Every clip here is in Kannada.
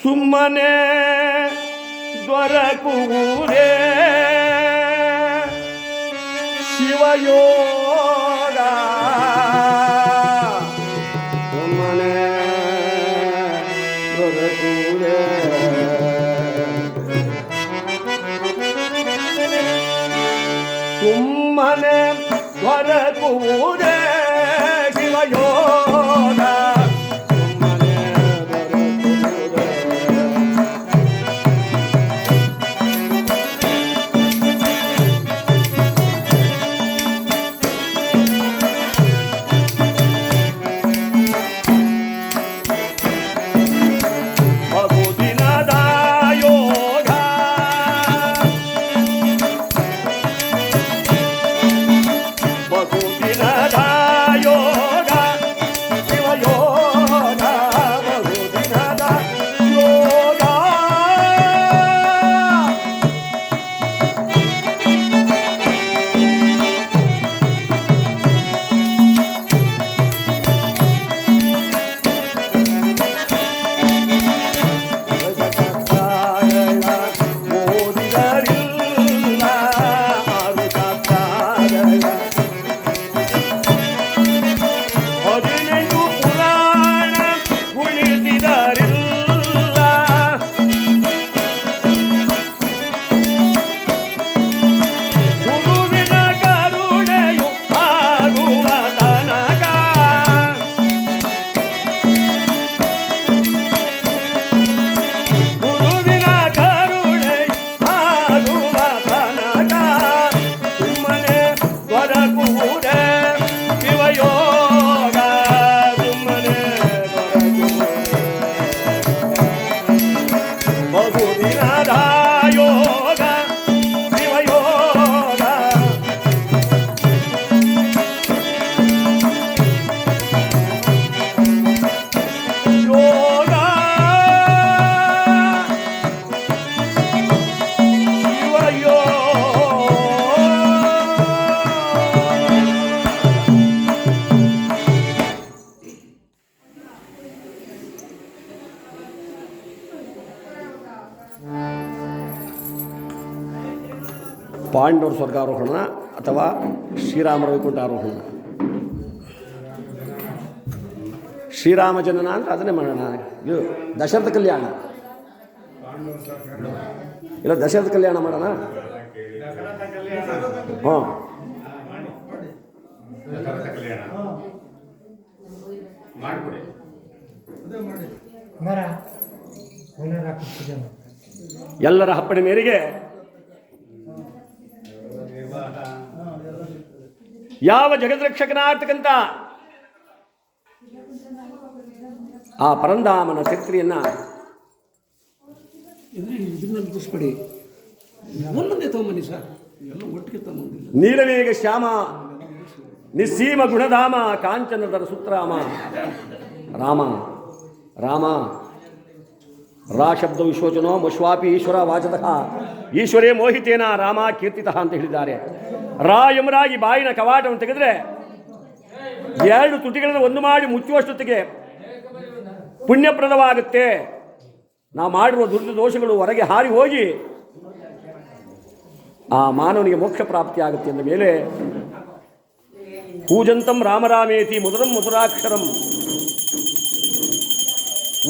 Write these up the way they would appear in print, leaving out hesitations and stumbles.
ಸುಮ್ಮನೆ ದೊರಕುವುದೇ ಶಿವಯೋಗ. ಸುಮ್ಮನೆ ದೊರಕುವುದೇ ಸುಮ್ಮನೆ ದೊರಕುವುದೇ ಶಿವಯೋಗ. ಪಾಂಡವರ ಸ್ವರ್ಗಾರೋಹಣ ಅಥವಾ ಶ್ರೀರಾಮರ ವೈಕುಂಠಾರೋಹಣ. ಶ್ರೀರಾಮ ಜನನ ಅಂದರೆ ಅದನ್ನೇ ಮಾಡೋಣ. ಇದು ದಶರಥ ಕಲ್ಯಾಣ ಇಲ್ಲ, ದಶರಥ ಕಲ್ಯಾಣ ಮಾಡೋಣ. ಹಾಂ, ಎಲ್ಲರ ಹಪ್ಪಣೆ ಮೇರೆಗೆ ಯಾವ ಜಗದ್ರಕ್ಷಕನಾಗ್ತಕ್ಕಂಥ ಆ ಪರಂಧಾಮನ ಚರಿತ್ರೆಯನ್ನ ತೋರಿಸ್ಬೇಡಿ, ಒಂದೊಂದೇ ತಗೊಂಬನ್ನಿ ಸರ್, ಎಲ್ಲ ಒಟ್ಟಿಗೆ ತಗೊಂಬಂದಿಲ್ಲ. ನೀಲವೇಗ ಶ್ಯಾಮ ನಿಸ್ಸೀಮ ಗುಣಧಾಮ ಕಾಂಚನದರ ಸುತ್ರಾಮ ರಾಮ ರಾಮ ರಾ ಶಬ್ದ ವಿಶ್ವಚನೋ ಮಶ್ವಾಪಿ ಈಶ್ವರ ವಾಚತಃ ಈಶ್ವರೇ ಮೋಹಿತೇನ ರಾಮ ಕೀರ್ತಿತಃ ಅಂತ ಹೇಳಿದ್ದಾರೆ. ರಾ ಎಂಬರಾಗಿ ಬಾಯಿನ ಕವಾಟವನ್ನು ತೆಗೆದರೆ ಎರಡು ತುಟಿಗಳನ್ನು ಒಂದು ಮಾಡಿ ಮುಚ್ಚುವಷ್ಟೊತ್ತಿಗೆ ಪುಣ್ಯಪ್ರದವಾಗುತ್ತೆ. ನಾವು ಮಾಡಿರುವ ದುರ್ದ ದೋಷಗಳು ಹೊರಗೆ ಹಾರಿ ಹೋಗಿ ಆ ಮಾನವನಿಗೆ ಮೋಕ್ಷ ಪ್ರಾಪ್ತಿಯಾಗುತ್ತೆ ಎಂದ ಮೇಲೆ ಕೂಜಂತಂ ರಾಮರಾಮೇತಿ ಮಧುರಂ ಮಧುರಾಕ್ಷರಂ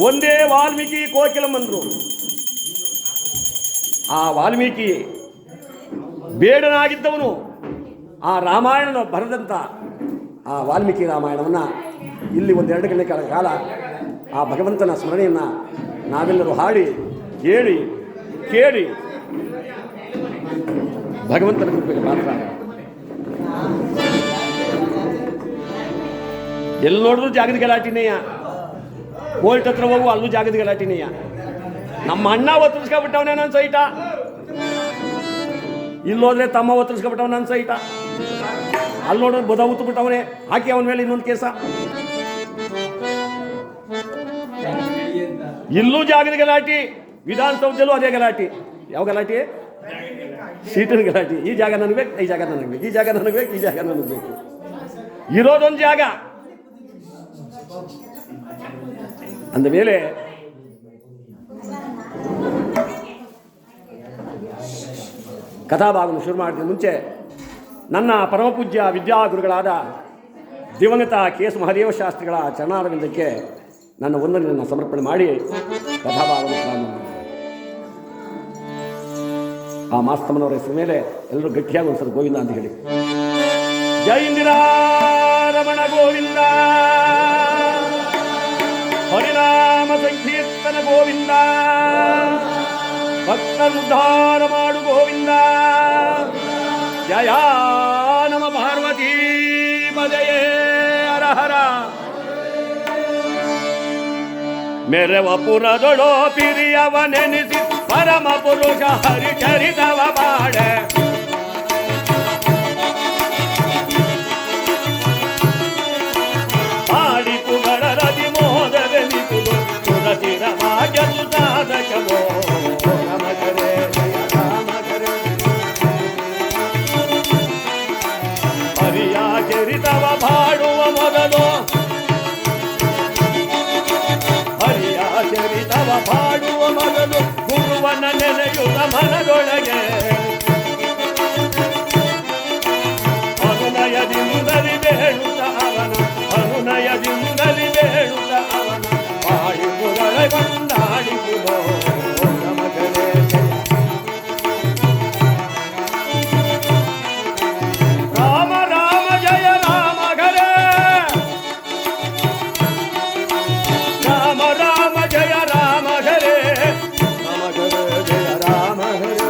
ಒಂದೇ ವಾಲ್ಮೀಕಿ ಕೋಕಿಲಂ ಅಂದರು. ಆ ವಾಲ್ಮೀಕಿ ಬೇಡನಾಗಿದ್ದವನು ಆ ರಾಮಾಯಣ ಬರೆದಂಥ ಆ ವಾಲ್ಮೀಕಿ ರಾಮಾಯಣವನ್ನು ಇಲ್ಲಿ ಒಂದೆರಡು ಗಂಟೆ ಕಾಲ ಆ ಭಗವಂತನ ಸ್ಮರಣೆಯನ್ನು ನಾವೆಲ್ಲರೂ ಹಾಡಿ ಕೇಳಿ ಕೇಳಿ ಭಗವಂತನ ಕೃಪೆಗೆ ಪಾತ್ರ. ಎಲ್ಲಿ ನೋಡಿದ್ರು ಜಾಗದ ಗಲಾಟಿನೇಯ, ಕೋರ್ಟ್ ಹತ್ರ ಹೋಗುವ ಅಲ್ಲೂ ಜಾಗದ ಗಲಾಟಿನೇಯ. ನಮ್ಮ ಅಣ್ಣ ಒತ್ತರಿಸ್ಕೊಬಿಟ್ಟವನೇ ನನ್ನ ಸೈಟ, ಇಲ್ಲೋದ್ರೆ ತಮ್ಮ ಒತ್ತರಿಸ್ಕೊಬಿಟ್ಟವ ನನ್ನ ಸೈಟ, ಅಲ್ಲಿ ನೋಡಿದ್ರೆ ಬುಧ ಉತ್ತುಬಿಟ್ಟವನೇ, ಹಾಕಿ ಅವನ ಮೇಲೆ ಇನ್ನೊಂದು ಕೇಸ. ಇಲ್ಲೂ ಜಾಗದ ಗಲಾಟಿ, ವಿಧಾನಸೌಧದಲ್ಲೂ ಅದೇ ಗಲಾಟಿ. ಯಾವ ಗಲಾಟಿ? ಸೀಟಿನ ಗಲಾಟಿ. ಈ ಜಾಗ ನನಗೆ ಬೇಕು, ಈ ಜಾಗ ನನಗೆ ಬೇಕು, ಈ ಜಾಗ ನನಗೆ ಬೇಕು, ಈ ಜಾಗ ನನಗೆ ಬೇಕು. ಇರೋದೊಂದು ಜಾಗ ಅಂದ ಮೇಲೆ ಕಥಾಭಾಗವನ್ನು ಶುರು ಮಾಡಿದ ಮುಂಚೆ ನನ್ನ ಪರಮಪೂಜ್ಯ ವಿದ್ಯಾಗುರುಗಳಾದ ದಿವಂಗತ ಕೆ ಎಸ್ ಮಹದೇವ ಶಾಸ್ತ್ರಿಗಳ ಚರಣಾರವಿಂದಕ್ಕೆ ನನ್ನ ವಂದನೆಯನ್ನು ಸಮರ್ಪಣೆ ಮಾಡಿ ಕಥಾಭಾಗವನ್ನು ಪ್ರಾರಂಭ ಮಾಡಿದೆ. ಆ ಮಾಸ್ತಮ್ಮನವರ ಹೆಸರು ಮೇಲೆ ಎಲ್ಲರೂ ಗಟ್ಟಿಯಾಗಿ ಒಂದ್ಸಲ ಗೋವಿಂದ ಅಂತ ಹೇಳಿ. ಜೈ ಇಂದಿರಾ ರಮಣ ಗೋವಿಂದ, ಹರಿನಾಮ ಸಂಕೀರ್ತನ ಗೋವಿಂದ, ಭಕ್ತರುದ್ಧಾರ ಮಾಡು ಗೋವಿಂದ. ಜಯ ನಮ ಪಾರ್ವತೀ ಪದಯೇ ಹರ ಹರ. ಮೆರವಪುರದೊಳೋ ಪಿರಿಯವ ನೆನೆಸಿ ಪರಮ ಪುರುಷ ಹರಿಚರಿತವ ಬಾಡೆ. ಆಡಿ ಪುಗಳ ರತಿ ಮೋದವೆನಿಸುವುದು ಸುರತಿರವಾಗಲು ಸಾಧಕವೋ. ನಮಗರೇ ಜಯ ರಾಮಗರೇ ಹರಿಯ ಚರಿತವ ಬಾಡುವ ಮೊದಲು, ಹರಿಯ ಚರಿತವ ಬಾಡುವ ಮೊದಲು ಗುರುವನ ನೆನೆಯುವ ಮನದೊಳಗೆ ಅನುನಯದಿಂದಲಿ ಬೇಡುತ್ತ ಅವನ, ಅನುನಯದಿಂದಲಿ ಬೇಡುತ್ತ ಅವನ ಬಾಳಿಪುಗಳ ಕೊಂಡಾಡಿಪುದೋ. ನಮಗರೇ ಜಯ ರಾಮ ರಾಮ ಜಯ ರಾಮ ಘರೇ, ರಾಮ ರಾಮ ಜಯ ರಾಮ ಘರೇ, ರಾಮ ಘರೇ ಜಯ ರಾಮ ಘರೇ,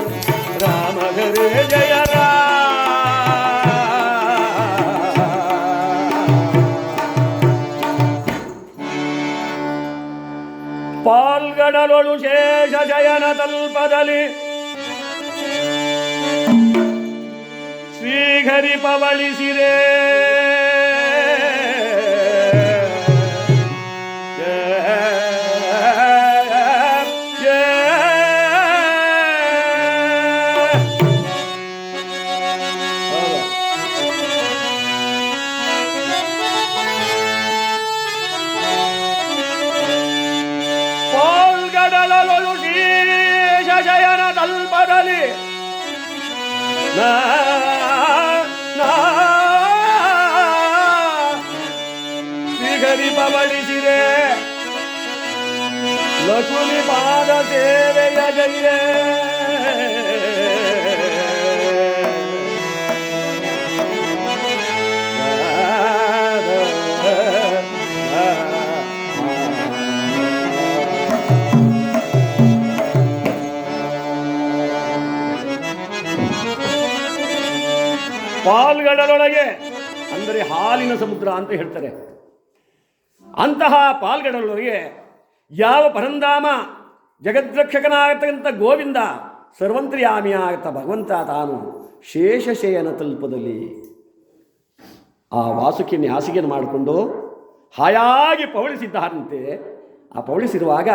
ರಾಮ ಘರೇ ಜಯ ರಾಮ. ಪಾಲ್ಗಡಲೊಳು ಶೇಷ ಶಯನ ತಲ್ಪದಲ್ಲಿ ಶ್ರೀಹರಿ ಪವಳಿಸಿರೆ. ಪಾಲ್ಗಡಲೊಳು ಶೇಷ ಶಯನ ತಲ್ಪದಲ್ಲಿ ಶ್ರೀಹರಿ ಪವಳಿಸಿರೆ. ಲಕ್ಷ್ಮಿ ಪಾದ ಸೇವೆಯ ಜೈರೆ. ಪಾಲ್ಗಡಲೊಳಗೆ ಅಂದರೆ ಹಾಲಿನ ಸಮುದ್ರ ಅಂತ ಹೇಳ್ತಾರೆ. ಅಂತಹ ಪಾಲ್ಗಡಲೊಳಗೆ ಯಾವ ಪರಂಧಾಮ ಜಗದ್ರಕ್ಷಕನಾಗತಕ್ಕಂಥ ಗೋವಿಂದ ಸರ್ವಂತ್ರ್ಯಾಮಿಯಾಗತ್ತ ಭಗವಂತ ತಾನು ಶೇಷಶಯನ ತಲ್ಪದಲ್ಲಿ ಆ ವಾಸುಕಿಯನ್ನು ಹಾಸಿಗೆಯನ್ನು ಮಾಡಿಕೊಂಡು ಹಾಯಾಗಿ ಪವಳಿಸಿದ್ದಾರಂತೆ. ಆ ಪವಳಿಸಿರುವಾಗ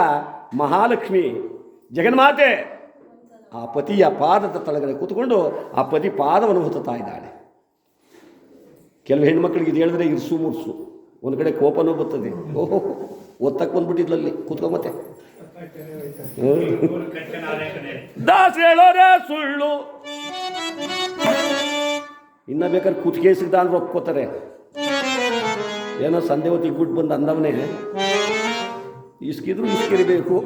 ಮಹಾಲಕ್ಷ್ಮಿ ಜಗನ್ಮಾತೆ ಆ ಪತಿಯ ಪಾದದ ತಳಗಡೆ ಕೂತ್ಕೊಂಡು ಆ ಪತಿ ಪಾದವನ್ನು ಹೊತ್ತುತ್ತಾ ಇದ್ದಾಳೆ. ಕೆಲವು ಹೆಣ್ಮಕ್ಳಿಗೆ ಇದು ಹೇಳಿದ್ರೆ ಇರ್ಸು ಮುರ್ಸು, ಒಂದು ಕಡೆ ಕೋಪನೂ ಬರ್ತದೆ. ಓಹೋ ಒತ್ತಕ್ಕೆ ಬಂದ್ಬಿಟ್ಟಿದ್ಲಲ್ಲಿ ಕೂತ್ಕೊಂಬತ್ತೆ. ದಾಸ ಹೇಳೋರೇ ಸುಳ್ಳು. ಇನ್ನ ಬೇಕಾದ್ರೆ ಕುತ್ತಿಗೆ ಸಿಗ್ದ ಅಂದ್ರೆ ಒಪ್ಕೋತಾರೆ. ಏನೋ ಸಂಧೆ ಹೊತ್ತಿಗೆ ಗುಟ್ಟು ಬಂದು ಅಂದವನೇ ಇಸ್ಕಿದ್ರು ಇಸ್ಕಿರಬೇಕು.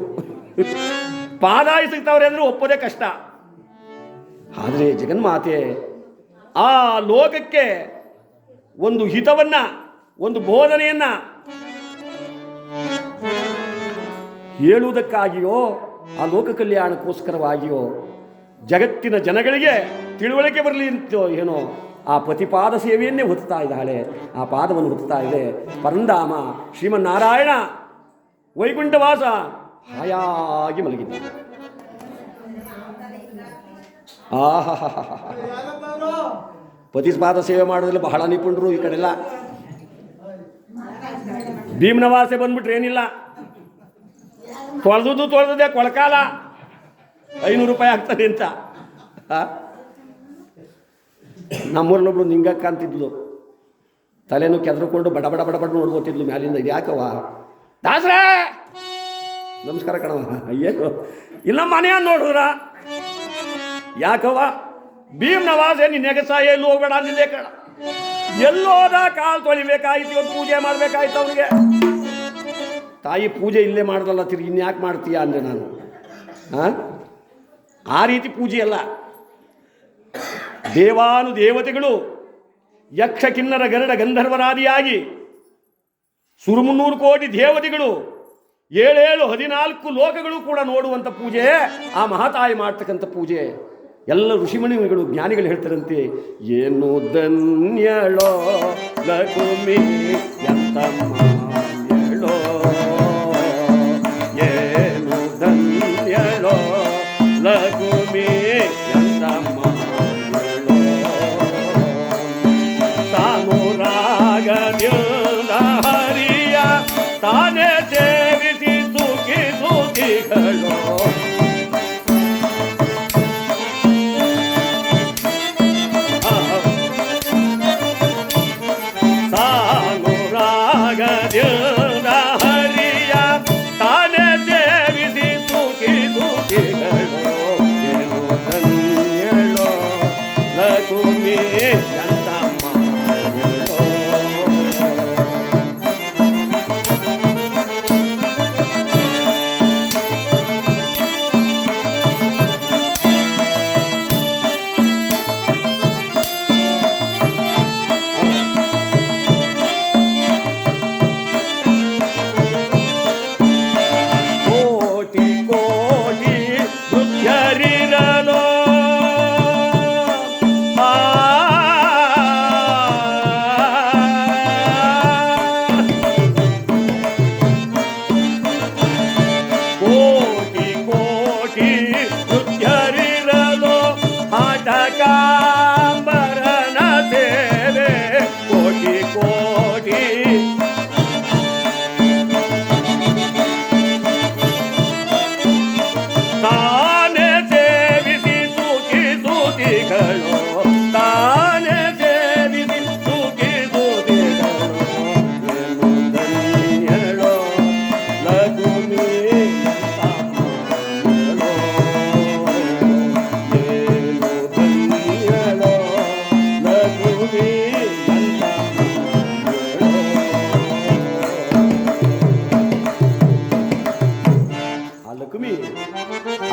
ಪಾದ ಇಸ್ಕ್ತವ್ರೆ ಅಂದ್ರೆ ಒಪ್ಪೋದೇ ಕಷ್ಟ. ಆದರೆ ಜಗನ್ಮಾತೆ ಆ ಲೋಕಕ್ಕೆ ಒಂದು ಹಿತವನ್ನ, ಒಂದು ಬೋಧನೆಯನ್ನ ಹೇಳುವುದಕ್ಕಾಗಿಯೋ ಆ ಲೋಕ ಕಲ್ಯಾಣಕ್ಕೋಸ್ಕರವಾಗಿಯೋ ಜಗತ್ತಿನ ಜನಗಳಿಗೆ ತಿಳುವಳಿಕೆ ಬರಲಿ ಅಂತೋ ಏನೋ ಆ ಪ್ರತಿಪಾದ ಸೇವೆಯನ್ನೇ ಹೊತ್ತಾ ಇದ್ದಾಳೆ. ಆ ಪಾದವನ್ನು ಹೊತ್ತಾ ಇದೆ ಪರಂಧಾಮ ಶ್ರೀಮನ್ನಾರಾಯಣ ವೈಕುಂಠವಾಸ ಹಾಯಾಗಿ ಮಲಗಿದ್ದಾನೆ. ಆಹಾ ಪತಿಪಾದ ಸೇವೆ ಮಾಡೋದ್ರಲ್ಲಿ ಬಹಳ ನಿಪುಣರು ಈ ಕಡೆಲ್ಲ. ಭೀಮನವಾಸೆ ಬಂದ್ಬಿಟ್ರೆ ಏನಿಲ್ಲ, ತೊಳೆದದೆ ಕೊಳಕಾಲ 500 ರೂಪಾಯಿ ಆಗ್ತದೆ ಅಂತ. ನಮ್ಮೂರಿನೊಬ್ಳು ನಿಂಗಕ್ಕ ಅಂತಿದ್ಲು, ತಲೆನೂ ಕೆದರ್ಕೊಂಡು ಬಡ ಬಡ ಬಡ ಬಡ ನೋಡ್ಬೋತಿದ್ಲು ಮ್ಯಾಲಿಂದ. ಇದು ಯಾಕವ ದಾಸ್ರೇ ನಮಸ್ಕಾರ ಕಣವ, ಏನು ಇಲ್ಲ ಮನೆಯ ನೋಡಿದ್ರ ಯಾಕವ ಭೀಮ್ನ ವಾಸೆ ನಿನ್ನೆಗಸ ಎಲ್ಲೂ ಹೋಗ್ಬೇಡ ಅಂದಿದ್ದೆ ಕಣ. ಎಲ್ಲೋದ ಕಾಲು ತೊಳಿಬೇಕಾಯ್ತು, ಇವತ್ತು ಪೂಜೆ ಮಾಡಬೇಕಾಯ್ತು ಅವನಿಗೆ. ತಾಯಿ ಪೂಜೆ ಇಲ್ಲೇ ಮಾಡ್ದಲ್ಲ, ತಿರುಗಿ ಇನ್ಯಾಕೆ ಮಾಡ್ತೀಯ ಅಂದೆ ನಾನು. ಆ ರೀತಿ ಪೂಜೆ ಅಲ್ಲ. ದೇವಾನುದೇವತೆಗಳು ಯಕ್ಷ ಕಿನ್ನರ ಗರುಡ ಗಂಧರ್ವರಾದಿಯಾಗಿ 300 ಕೋಟಿ ದೇವತೆಗಳು 14 ಲೋಕಗಳು ಕೂಡ ನೋಡುವಂಥ ಪೂಜೆ ಆ ಮಹಾತಾಯಿ ಮಾಡ್ತಕ್ಕಂಥ ಪೂಜೆ. ಎಲ್ಲ ಋಷಿಮಣಿಗಳು ಜ್ಞಾನಿಗಳು ಹೇಳ್ತಾರಂತೆ, ಏನು ಧನ್ಯಳೋ ಲಕ್ಷ್ಮಿ ಎಂತಮ್ಮಳೋ, ಏನು ಧನ್ಯಳೋ ಲಕ್ಷ್ಮಿ ಎಂತಮ್ಮಳೋ, ತಾನು ರಾಗದಿಂದ ಹರಿಯ ತಾನೇ ಸೇವಿಸಿ ಸುಖಿ ಸುಖಿಗಳೋ.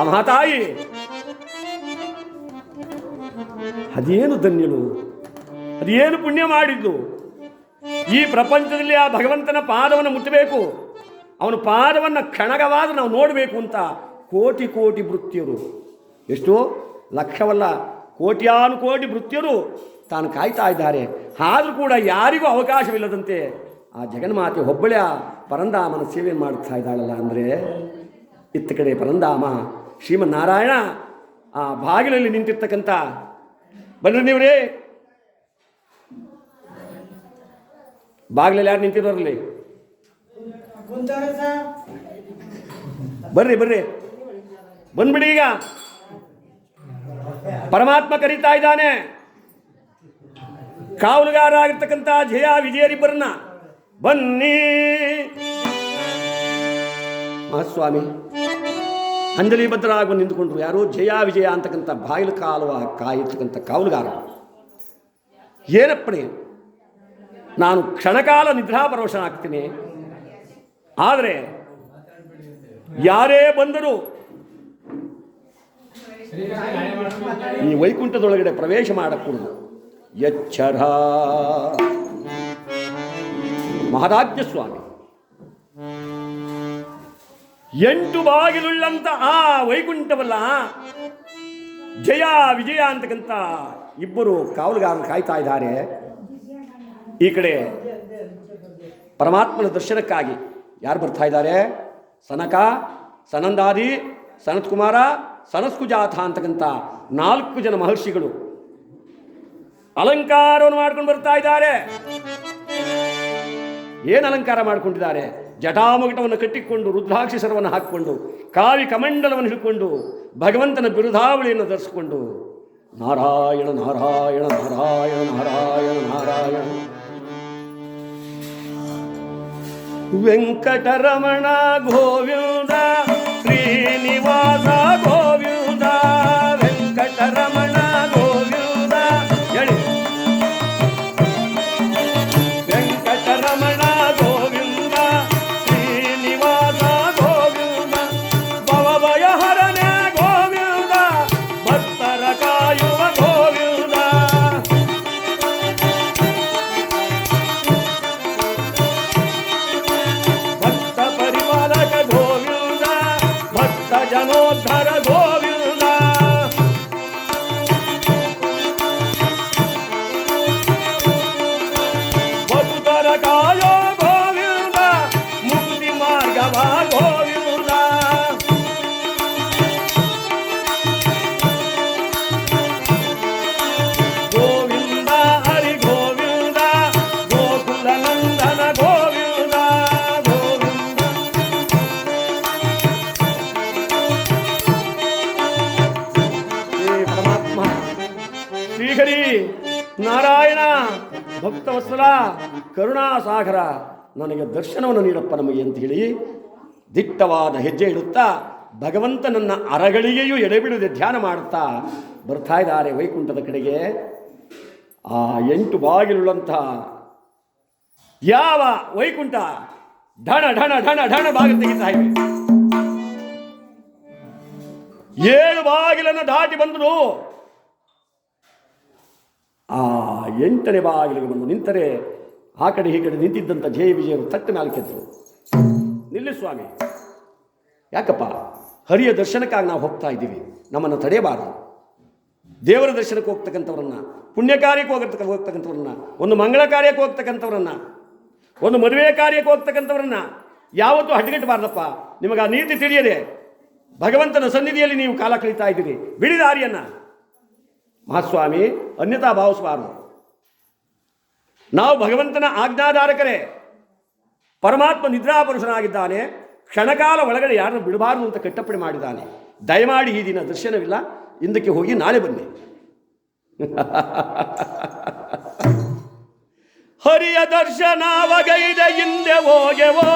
ಮಹಾತಾಯಿ ಅದೇನು ಧನ್ಯಳು, ಅದೇನು ಪುಣ್ಯ ಮಾಡಿದ್ದು. ಈ ಪ್ರಪಂಚದಲ್ಲಿ ಆ ಭಗವಂತನ ಪಾದವನ್ನು ಮುಟ್ಟಬೇಕು, ಅವನ ಪಾದವನ್ನು ಕ್ಷಣಗವಾದ ನಾವು ನೋಡಬೇಕು ಅಂತ ಕೋಟಿ ಕೋಟಿ ಭೃತ್ಯರು, ಎಷ್ಟೋ ಲಕ್ಷವಲ್ಲ ಕೋಟ್ಯಾನುಕೋಟಿ ಭೃತ್ಯರು ತಾನು ಕಾಯ್ತಾ ಇದ್ದಾರೆ. ಆದರೂ ಕೂಡ ಯಾರಿಗೂ ಅವಕಾಶವಿಲ್ಲದಂತೆ ಆ ಜಗನ್ಮಾತೆ ಒಬ್ಬಳೇ ಪರಂಧಾಮನ ಸೇವೆ ಮಾಡ್ತಾ ಇದ್ದಾಳಲ್ಲ. ಅಂದರೆ ಇತ್ತ ಕಡೆ ಪರಂಧಾಮ ಶ್ರೀಮನ್ನಾರಾಯಣ ಆ ಬಾಗಿಲಲ್ಲಿ ನಿಂತಿರ್ತಕ್ಕಂಥ, ಬನ್ರಿ ನೀವ್ರಿ ಬಾಗಿಲಲ್ಲಿ ಯಾರು ನಿಂತಿರೋರಲ್ಲಿ, ಬರ್ರಿ ಬರ್ರಿ ಬಂದ್ಬಿಡಿ. ಈಗ ಪರಮಾತ್ಮ ಕರೀತಾ ಇದ್ದಾನೆ. ಕಾವಲುಗಾರ ಆಗಿರ್ತಕ್ಕಂಥ ಜಯ ವಿಜಯರಿಬ್ಬರನ್ನ ಬನ್ನಿ. ಮಹಾಸ್ವಾಮಿ ಅಂಜಲಿ ಬದ್ಧರಾಗಿ ನಿಂತುಕೊಂಡ್ರು. ಯಾರು? ಜಯ ವಿಜಯ ಅಂತಕ್ಕಂಥ ಬಾಗಿಲು ಕಾಲುವ ಕಾಯಿರ್ತಕ್ಕಂಥ ಕಾವಲುಗಾರ. ಏನಪ್ಪಣೆ, ನಾನು ಕ್ಷಣಕಾಲ ನಿದ್ರಾಪರವಶನಾಗ್ತೀನಿ, ಆದರೆ ಯಾರೇ ಬಂದರೂ ಈ ವೈಕುಂಠದೊಳಗಡೆ ಪ್ರವೇಶ ಮಾಡಕೂಡದು. ಎಚ್ಚರ. ಮಹಾರಾಜ್ಯ ಸ್ವಾಮಿ 8 ಬಾಗಿಲುಳ್ಳಂತ ಆ ವೈಕುಂಠವಲ್ಲ, ಜಯ ವಿಜಯ ಅಂತಕ್ಕಂಥ ಇಬ್ಬರು ಕಾವಲುಗಾರರು ಕಾಯ್ತಾ ಇದ್ದಾರೆ. ಈ ಕಡೆ ಪರಮಾತ್ಮನ ದರ್ಶನಕ್ಕಾಗಿ ಯಾರು ಬರ್ತಾ ಇದ್ದಾರೆ? ಸನಕ, ಸನಂದಾದಿ, ಸನತ್ ಕುಮಾರ, ಸನಸ್ಕುಜಾಥ ಅಂತಕ್ಕಂಥ 4 ಜನ ಮಹರ್ಷಿಗಳು ಅಲಂಕಾರವನ್ನು ಮಾಡ್ಕೊಂಡು ಬರ್ತಾ ಇದ್ದಾರೆ. ಏನು ಅಲಂಕಾರ ಮಾಡಿಕೊಂಡಿದ್ದಾರೆ? ಜಟಾಮುಗಟವನ್ನು ಕಟ್ಟಿಕೊಂಡು, ರುದ್ರಾಕ್ಷಿ ಸರವನ್ನು ಹಾಕಿಕೊಂಡು, ಕಾವಿ ಕಮಂಡಲವನ್ನು ಹಿಡ್ಕೊಂಡು, ಭಗವಂತನ ಬಿರುದಾವಳಿಯನ್ನು ಧರಿಸಿಕೊಂಡು, ನಾರಾಯಣ ನಾರಾಯಣ ನಾರಾಯಣ ನಾರಾಯಣ ನಾರಾಯಣ ವೆಂಕಟರಮಣ ಗೋವಿಂದ ಶ್ರೀನಿವಾಸ ಗೋವಿಂದ ವೆಂಕಟರಮಣ ಗೋವಿಂದ ಜನೋದ್ಧರ ಗೋವಿಂದ ವಸುಧರ ಕಾಯೋ ಗೋವಿಂದ ಮುಕ್ತಿ ಮಾರ್ಗವ ಗೋವಿಂದ ಗೋವಿಂದ ಹರಿ ಗೋವಿಂದ ಗೋಕುಲ ನಂದನ ಗೋವಿಂದ ಗೋವಿಂದ ಪರಮಾತ್ಮ ಶ್ರೀಹರಿ ನಾರಾಯಣ ಭಕ್ತವತ್ಸಲ ಕರುಣಾಸಾಗರ ನನಗೆ ದರ್ಶನವನ್ನು ನೀಡಪ್ಪ ನಮಗೆ ಅಂತ ಹೇಳಿ ದಿಟ್ಟವಾದ ಹೆಜ್ಜೆ ಇಡುತ್ತಾ ಭಗವಂತನನ್ನ ಅರಗಳಿಗೆಯೂ ಎಡೆಬಿಡದೆ ಧ್ಯಾನ ಮಾಡುತ್ತಾ ಬರ್ತಾ ಇದ್ದಾರೆ ವೈಕುಂಠದ ಕಡೆಗೆ. ಆ 8 ಬಾಗಿಲುಳ್ಳಂಥ ಯಾವ ವೈಕುಂಠ ಢಣ ಢಣ ಢಣ ಢಣ ಬಾಗಿಲು ತೆಗಿತಾ ಇವೆ. 7 ಬಾಗಿಲನ್ನು ದಾಟಿ ಬಂದರು. ಆ 8ನೇ ಬಾಗಿಲಿಗೆ ಬಂದು ನಿಂತರೆ ಆ ಕಡೆ ಈ ಕಡೆ ನಿಂತಿದ್ದಂಥ ಜಯ ವಿಜಯರು ತಟ್ಟ ಮೇಲೆ ಕೆತ್ತರು. ನಿಲ್ಲಿ ಸ್ವಾಮಿ, ಯಾಕಪ್ಪ? ಹರಿಯ ದರ್ಶನಕ್ಕಾಗಿ ನಾವು ಹೋಗ್ತಾ ಇದ್ದೀವಿ, ನಮ್ಮನ್ನು ತಡೆಯಬಾರದು. ದೇವರ ದರ್ಶನಕ್ಕೆ ಹೋಗ್ತಕ್ಕಂಥವ್ರನ್ನ, ಪುಣ್ಯ ಕಾರ್ಯಕ್ಕೆ ಹೋಗ್ತಕ್ಕಂಥವ್ರನ್ನ, ಒಂದು ಮಂಗಳ ಕಾರ್ಯಕ್ಕೆ ಹೋಗ್ತಕ್ಕಂಥವ್ರನ್ನ, ಒಂದು ಮದುವೆ ಕಾರ್ಯಕ್ಕೆ ಹೋಗ್ತಕ್ಕಂಥವ್ರನ್ನ ಯಾವತ್ತೂ ಅಡ್ಡಗಟ್ಟಬಾರ್ದಪ್ಪ. ನಿಮಗೆ ಆ ನೀತಿ ತಿಳಿಯದೆ ಭಗವಂತನ ಸನ್ನಿಧಿಯಲ್ಲಿ ನೀವು ಕಾಲ ಕಳೀತಾ ಇದ್ದೀರಿ. ಬಿಡಿ ದಾರಿಯನ್ನ ಮಹಾಸ್ವಾಮಿ, ಅನ್ಯತಾ ಭಾವಿಸಬಾರದು. ನಾವು ಭಗವಂತನ ಆಜ್ಞಾಧಾರಕರೇ. ಪರಮಾತ್ಮ ನಿದ್ರಾಪುರುಷನಾಗಿದ್ದಾನೆ. ಕ್ಷಣಕಾಲ ಒಳಗಡೆ ಯಾರನ್ನು ಬಿಡಬಾರದು ಅಂತ ಕಟ್ಟಪ್ಪಣೆ ಮಾಡಿದ್ದಾನೆ. ದಯಮಾಡಿ ಈ ದಿನ ದರ್ಶನವಿಲ್ಲ, ಹಿಂದಕ್ಕೆ ಹೋಗಿ ನಾಳೆ ಬನ್ನಿ. ಹರಿಯ ದರ್ಶನವಗೈದ ಹಿಂದೆ ಹೋಗೆವೋ,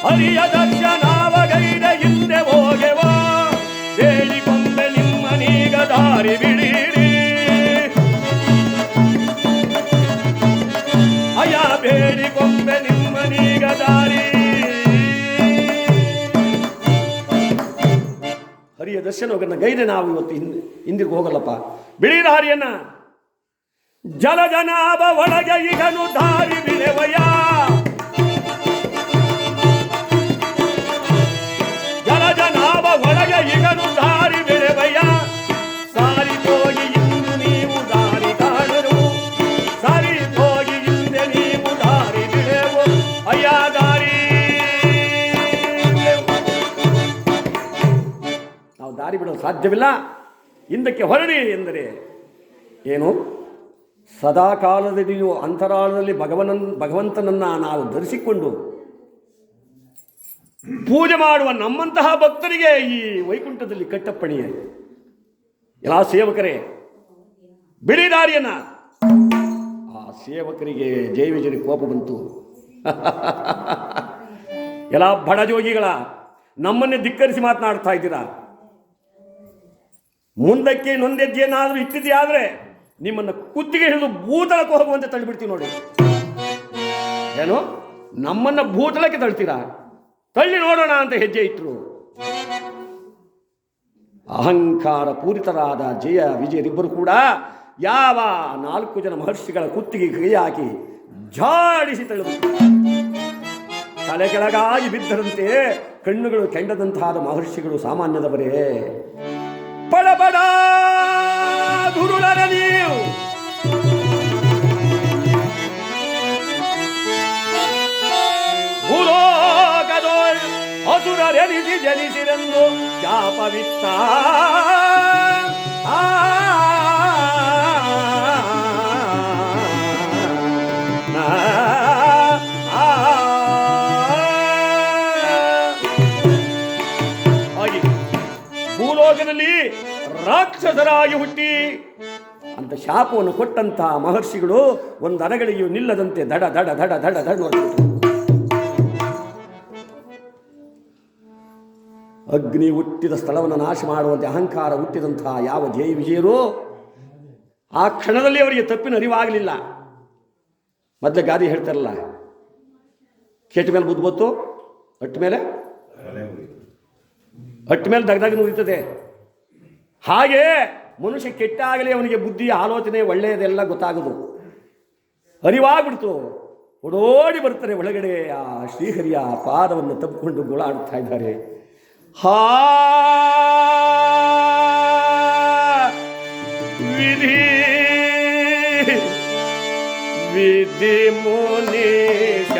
ಹರಿಯ ದರ್ಶನವಗೈದ ಹಿಂದೆ ಹೋಗೆವೋ, ಬೇಡಿಕೊಂಡೆ ನಿಮ್ಮನೀಗ ದಾರಿ ಬಿಡಿರಿ, ಅಯ ಬೇಡಿಕೊಂಡೆ ನಿಮ್ಮನೀಗ ದಾರಿ. ಹರಿಯ ದರ್ಶನವನ್ನು ಗೈದೆ ನಾವು ಇವತ್ತು ಹಿಂದಿರುಗಿ ಹೋಗಲ್ಲಪ್ಪ. ಬಿಡಿ ದಾರಿಯನ್ನ. ಜಲಜನಾಭ ಒಳಗೆ ಈಗನು ದಾರಿ ಬಿಳೆವಯ್ಯ, ಜಲಜನಾಭ ಒಳಗೆ ಈಗನು ದಾರಿ ಬಿಳೆವಯ್ಯ, ಸಾರಿ ಹೋಗಿ ಇಂದು ನೀವು ದಾರಿ ಕಾಣರು, ಸಾರಿ ಹೋಗಿ ಹಿಂದೆ ನೀವು ದಾರಿ ಬಿಳೆವು, ಅಯ್ಯ ದಾರಿ. ನಾವು ದಾರಿ ಬಿಡಲು ಸಾಧ್ಯವಿಲ್ಲ. ಹಿಂದಕ್ಕೆ ಹೊರಡಿ ಎಂದರೆ ಏನು? ಸದಾ ಕಾಲದಲ್ಲಿಯೂ ಅಂತರಾಳದಲ್ಲಿ ಭಗವಂತನನ್ನು ನಾವು ಧರಿಸಿಕೊಂಡು ಪೂಜೆ ಮಾಡುವ ನಮ್ಮಂತಹ ಭಕ್ತರಿಗೆ ಈ ವೈಕುಂಠದಲ್ಲಿ ಕಟ್ಟಪ್ಪಣಿಯೇ. ಎಲ್ಲ ಸೇವಕರೇ, ಬಿಡಿ ದಾರಿಯನ್ನ. ಆ ಸೇವಕರಿಗೆ ಜಯ ವಿಜಯನಿಗೆ ಕೋಪ ಬಂತು. ಎಲ್ಲ ಬಡಜೋಗಿಗಳ, ನಮ್ಮನ್ನೇ ಧಿಕ್ಕರಿಸಿ ಮಾತನಾಡ್ತಾ ಇದ್ದೀರಾ. ಮುಂದಕ್ಕೆ ಇನ್ನೊಂದೆಜ್ಜೆನಾದರೂ ಇತ್ತಿದೆಯಾದರೆ ನಿಮ್ಮನ್ನು ಕುತ್ತಿಗೆ ಹಿಡಿದು ಭೂತಳಕ್ಕೆ ಹೋಗುವಂತೆ ತಳ್ಳಿಬಿಡ್ತೀವಿ ನೋಡಿ. ಏನು, ನಮ್ಮನ್ನು ಭೂತಳಕ್ಕೆ ತಳ್ತೀರಾ? ತಳ್ಳಿ ನೋಡೋಣ ಅಂತ ಹೆಜ್ಜೆ ಇಟ್ಟರು. ಅಹಂಕಾರ ಪೂರಿತರಾದ ಜಯ ವಿಜಯರಿಬ್ಬರು ಕೂಡ ಯಾವ 4 ಜನ ಮಹರ್ಷಿಗಳ ಕುತ್ತಿಗೆ ಕೈ ಹಾಕಿ ಝಾಡಿಸಿ ತಳ್ಳಿಬಿಟ್ಟು ತಲೆ ಕೆಳಗಾಗಿ ಬಿದ್ದರಂತೆ. ಕಣ್ಣುಗಳು ಕೆಂಡದಂತಹ ಮಹರ್ಷಿಗಳು ಸಾಮಾನ್ಯದವರೇ. ಪಡಬಡ ದುರುಳರ ನೀವು, ಭೂಲೋಕದೋ ಅಸುರರೆನಿಸಿ ಜನಿಸಿರೆಂದು ಶಾಪವಿತ್ತ. ಭೂಲೋಕದಲ್ಲಿ ರಾಕ್ಷಸರಾಗಿ ಹುಟ್ಟಿ ಅಂತ ಶಾಪವನ್ನು ಕೊಟ್ಟಂತಹ ಮಹರ್ಷಿಗಳು ಒಂದು ಅರಗಳಿಯೂ ನಿಲ್ಲದಂತೆ ದಡ ದಡ ದಡ ದಡ ದಡ ನೋಡ್ಬಿಟ್ಟು ಅಗ್ನಿ ಹುಟ್ಟಿದ ಸ್ಥಳವನ್ನು ನಾಶ ಮಾಡುವಂತೆ ಅಹಂಕಾರ ಹುಟ್ಟಿದಂತಹ ಯಾವ ಜಯ ವಿಜಯರು ಆ ಕ್ಷಣದಲ್ಲಿ ಅವರಿಗೆ ತಪ್ಪಿನ ಅರಿವಾಗಲಿಲ್ಲ. ಮೊದಲೇ ಗಾದಿ ಹೇಳ್ತಾರಲ್ಲ, ಕೆಟ್ಟ ಮೇಲೆ ಬುದ್ಧಿ ಬತ್ತು, ಹಟ್ಟ ಮೇಲೆ ದಗದಾಗ ನುರಿತದೆ. ಹಾಗೆ ಮನುಷ್ಯ ಕೆಟ್ಟಾಗಲೇ ಅವನಿಗೆ ಬುದ್ಧಿ ಆಲೋಚನೆ ಒಳ್ಳೆಯದೆಲ್ಲ ಗೊತ್ತಾಗೋದು, ಅರಿವಾಗ್ಬಿಡ್ತು. ಓಡೋಡಿ ಬರ್ತಾರೆ ಒಳಗಡೆ. ಆ ಶ್ರೀಹರಿಯ ಪಾದವನ್ನು ತಪ್ಪಿಕೊಂಡು ಗೋಳಾಡುತ್ತಾ ಇದ್ದಾರೆ. ಹಾ ವಿಧಿ ವಿಧಿ ಮುನೀಶ